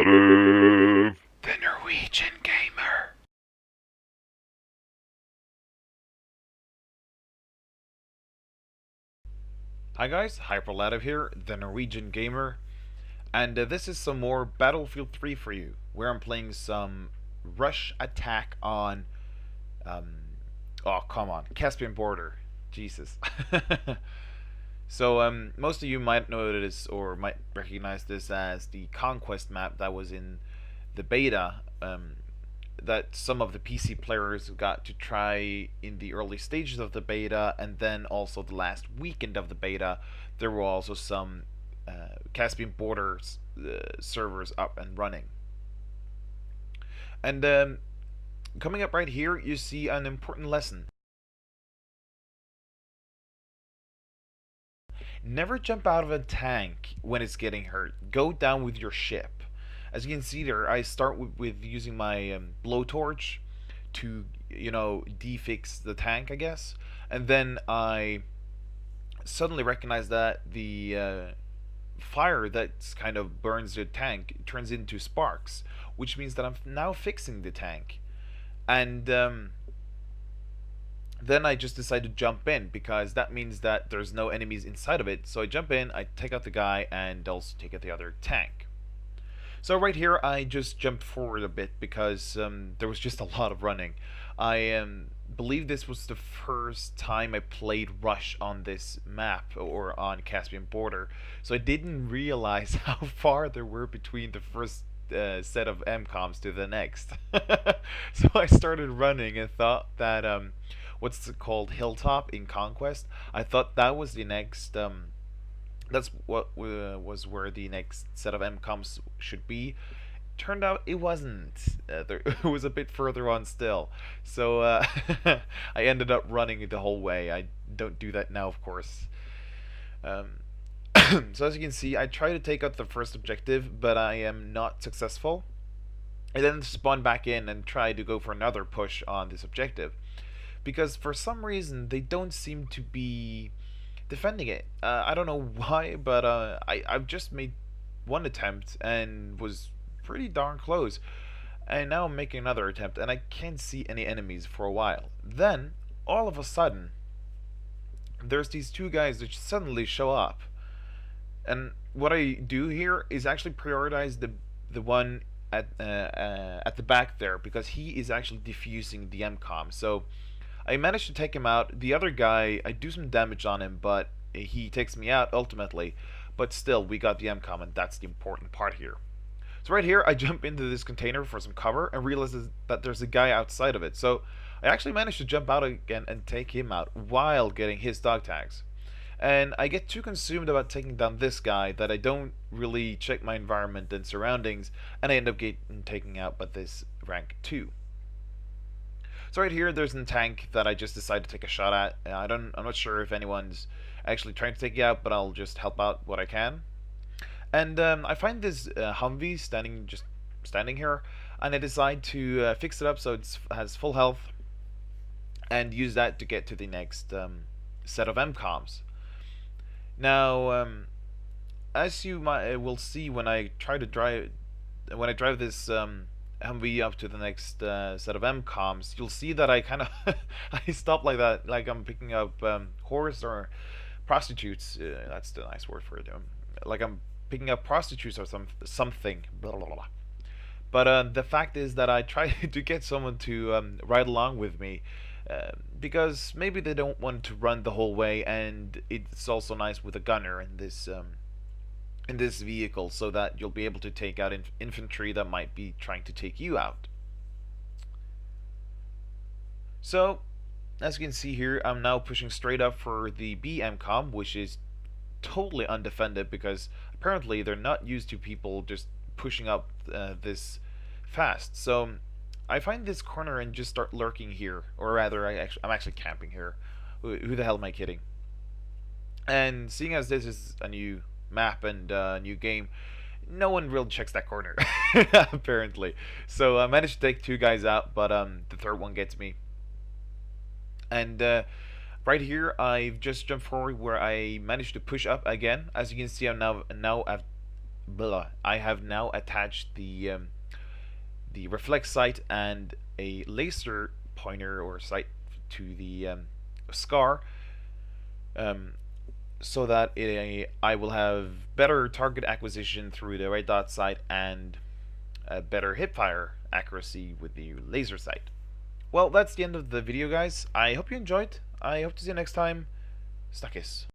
hyperLativ, the Norwegian gamer. Hi guys, hyperLativ here, the Norwegian gamer, and this is some more Battlefield 3 for you, where I'm playing some rush attack on, um, oh come on, Caspian border, Jesus. So most of you might know this or might recognize this as the conquest map that was in the beta, that some of the PC players got to try in the early stages of the beta, and then also the last weekend of the beta there were also some Caspian borders servers up and running. And coming up right here you see an important lesson. Never jump out of a tank when it's getting hurt. Go down with your ship. As you can see there, I start with using my blowtorch to, defix the tank, I guess. And then I suddenly recognize that the fire that kind of burns the tank turns into sparks, which means that I'm now fixing the tank. And then I just decide to jump in because that means that there's no enemies inside of it. So I jump in, I take out the guy, and also take out the other tank. So right here I just jumped forward a bit because there was just a lot of running. I believe this was the first time I played Rush on this map or on Caspian border, so I didn't realize how far there were between the first set of MCOMs to the next. So I started running and thought that what's it called, Hilltop in Conquest. I thought that was the next. That's what was where the next set of MCOMs should be. Turned out it wasn't. It was a bit further on still. So I ended up running the whole way. I don't do that now, of course. Um, so as you can see, I try to take out the first objective, but I am not successful. I then spawn back in and try to go for another push on this objective, because for some reason they don't seem to be defending it. I don't know why, but I've just made one attempt and was pretty darn close. And now I'm making another attempt and I can't see any enemies for a while. Then, all of a sudden, there's these two guys that suddenly show up. And what I do here is actually prioritize the one at the back there, because he is actually defusing the MCOM. So I managed to take him out. The other guy, I do some damage on him, but he takes me out ultimately. But still, we got the MCOM, and that's the important part here. So right here, I jump into this container for some cover and realize that there's a guy outside of it. So I actually managed to jump out again and take him out while getting his dog tags. And I get too consumed about taking down this guy that I don't really check my environment and surroundings, and I end up getting taken out by this rank 2. So right here, there's a tank that I just decided to take a shot at. I'm not sure if anyone's actually trying to take it out, but I'll just help out what I can. And I find this Humvee standing here, and I decide to fix it up so it has full health, and use that to get to the next set of MCOMs. Now, as you will see when I drive this Humvee up to the next set of MCOMs, you'll see that I kind of I stop like that, like I'm picking up whores or prostitutes. That's the nice word for it. Like I'm picking up prostitutes or something. Blah, blah, blah. But the fact is that I try to get someone to ride along with me. Because maybe they don't want to run the whole way, and it's also nice with a gunner in this vehicle, so that you'll be able to take out infantry that might be trying to take you out. So, as you can see here, I'm now pushing straight up for the B MCOM, which is totally undefended because apparently they're not used to people just pushing up this fast. So I find this corner and just start lurking here, or rather, I'm actually camping here. Who the hell am I kidding? And seeing as this is a new map and a new game, no one really checks that corner, apparently. So I managed to take two guys out, but the third one gets me. And right here, I've just jumped forward where I managed to push up again. As you can see, I have now attached the reflex sight and a laser pointer or sight to the scar, um, so that I will have better target acquisition through the red dot sight and a better hipfire accuracy with the laser sight. Well, that's the end of the video, guys. I hope you enjoyed. I hope to see you next time. Stakis.